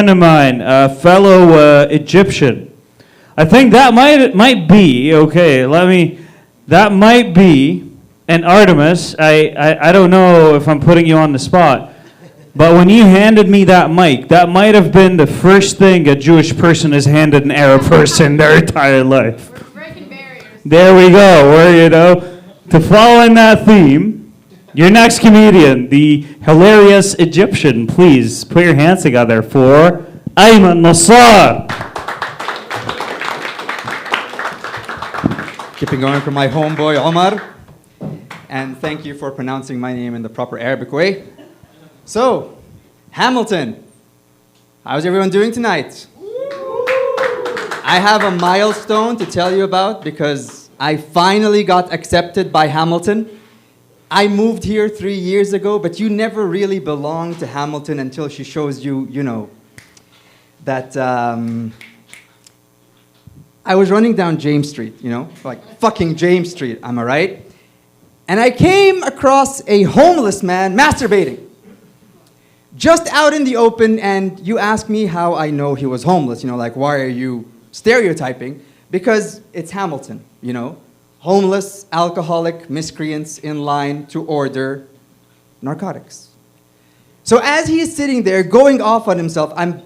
Friend of mine, a fellow Egyptian. I think that might be okay. That might be an Artemis. I don't know if I'm putting you on the spot, but when you handed me that mic, that might have been the first thing a Jewish person has handed an Arab person their entire life. We're breaking barriers. There we go. To follow in that theme. Your next comedian, the hilarious Egyptian. Please put your hands together for Ayman Nassar. Keeping going for my homeboy Omar. And thank you for pronouncing my name in the proper Arabic way. So, Hamilton. How's everyone doing tonight? I have a milestone to tell you about because I finally got accepted by Hamilton. I moved here 3 years ago, but you never really belong to Hamilton until she shows you, that I was running down James Street, like fucking James Street, am I right? And I came across a homeless man masturbating. Just out in the open, and you ask me how I know he was homeless, like why are you stereotyping? Because it's Hamilton, homeless, alcoholic miscreants in line to order narcotics. So as he's sitting there going off on himself, I'm,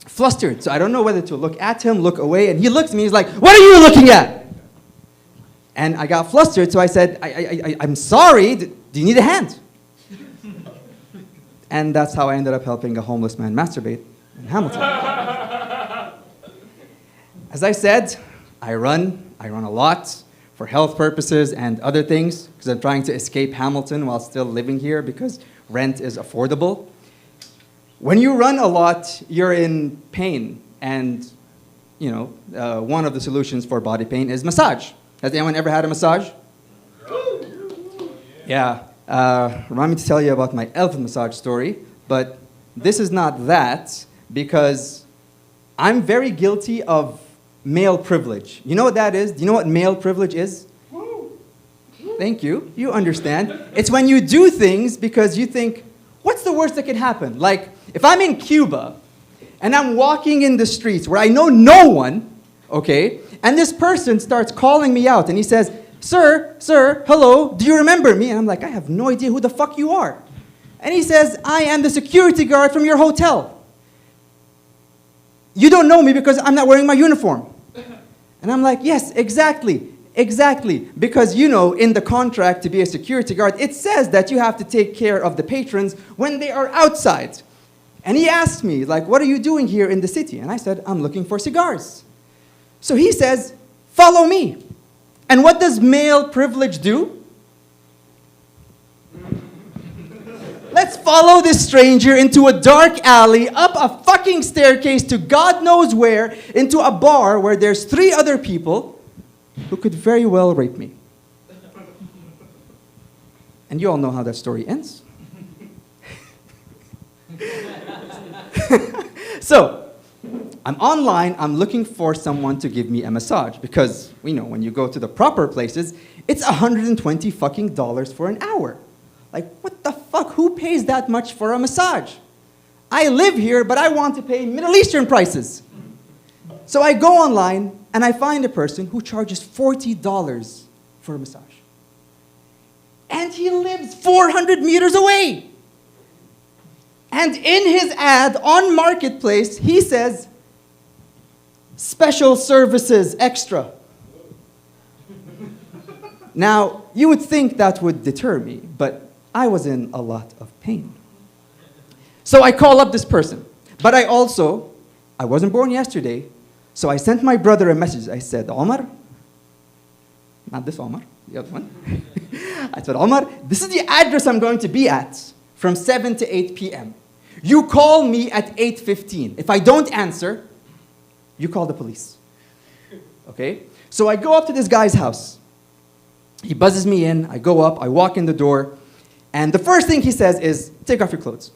flustered. So I don't know whether to look at him, look away, and he looks at me, he's like, "What are you looking at?" And I got flustered, so I said, I'm sorry, do you need a hand? And that's how I ended up helping a homeless man masturbate in Hamilton. As I said, I run a lot for health purposes and other things because I'm trying to escape Hamilton while still living here because rent is affordable. When you run a lot, you're in pain, and one of the solutions for body pain is massage. Has anyone ever had a massage? Yeah. Remind me to tell you about my elephant massage story, but this is not that because I'm very guilty of male privilege. You know what that is? Do you know what male privilege is? Thank you. You understand. It's when you do things because you think, what's the worst that can happen? Like, if I'm in Cuba and I'm walking in the streets where I know no one, okay, and this person starts calling me out and he says, sir, hello, do you remember me? And I'm like, I have no idea who the fuck you are. And he says, I am the security guard from your hotel. You don't know me because I'm not wearing my uniform. And I'm like, yes, exactly. Because in the contract to be a security guard, it says that you have to take care of the patrons when they are outside. And he asked me, like, what are you doing here in the city? And I said, I'm looking for cigars. So he says, follow me. And what does male privilege do? Let's follow this stranger into a dark alley, up a fucking staircase to God knows where, into a bar where there's 3 other people who could very well rape me. And you all know how that story ends. So, I'm online, I'm looking for someone to give me a massage because we know when you go to the proper places, it's $120 fucking for an hour. Like, what the fuck? Who pays that much for a massage? I live here, but I want to pay Middle Eastern prices. So I go online, and I find a person who charges $40 for a massage. And he lives 400 meters away. And in his ad on Marketplace, he says, special services extra. Now, you would think that would deter me, but I was in a lot of pain. So I call up this person. But I wasn't born yesterday, so I sent my brother a message. I said, Omar, not this Omar, the other one. I said, Omar, this is the address I'm going to be at from 7 to 8 p.m. You call me at 8:15. If I don't answer, you call the police. Okay? So I go up to this guy's house. He buzzes me in. I go up. I walk in the door. And the first thing he says is, take off your clothes.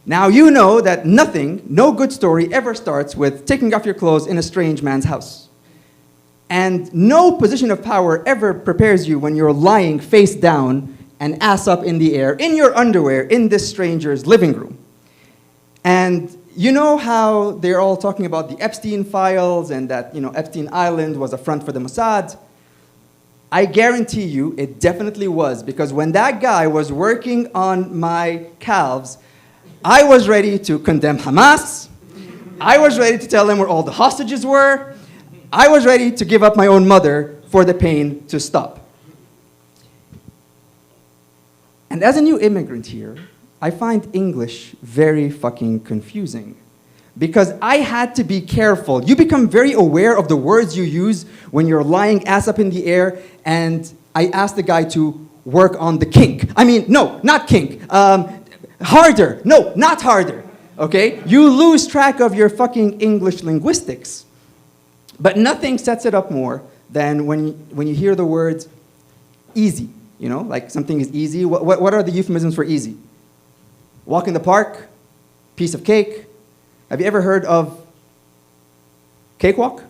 Now you know that no good story ever starts with taking off your clothes in a strange man's house. And no position of power ever prepares you when you're lying face down and ass up in the air, in your underwear, in this stranger's living room. And you know how they're all talking about the Epstein files and that, Epstein Island was a front for the Mossad? I guarantee you it definitely was, because when that guy was working on my calves, I was ready to condemn Hamas. I was ready to tell them where all the hostages were. I was ready to give up my own mother for the pain to stop. And as a new immigrant here, I find English very fucking confusing, because I had to be careful. You become very aware of the words you use when you're lying ass up in the air, and I asked the guy to work on the kink. I mean, no, not kink. Harder. No, not harder. Okay? You lose track of your fucking English linguistics. But nothing sets it up more than when you hear the words easy. Like something is easy. What are the euphemisms for easy? Walk in the park, piece of cake. Have you ever heard of cakewalk?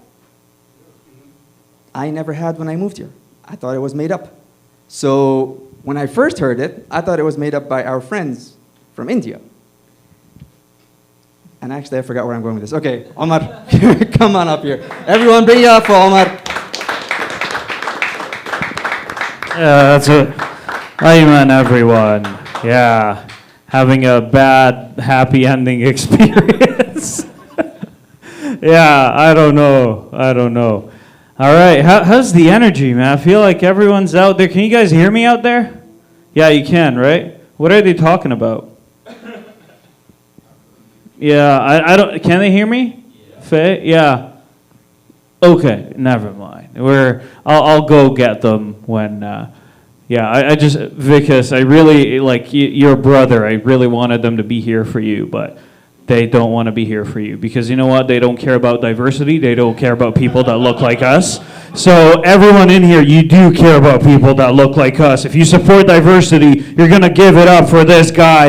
I never had when I moved here. I thought it was made up. So when I first heard it, I thought it was made up by our friends from India. And actually, I forgot where I'm going with this. Okay, Omar, come on up here. Everyone, bring it up for Omar. Yeah, that's it. Ayman, everyone. Yeah, having a bad, happy ending experience. Yeah, I don't know. All right, how's the energy, man? I feel like everyone's out there. Can you guys hear me out there? Yeah, you can, right? What are they talking about? Yeah, I don't. Can they hear me? Yeah. Faye? Yeah. Okay, never mind. I'll go get them when. I just Vikas, I really like your brother. I really wanted them to be here for you, but they don't want to be here for you because you know what? They don't care about diversity. They don't care about people that look like us. So everyone in here, you do care about people that look like us. If you support diversity, you're gonna give it up for this guy.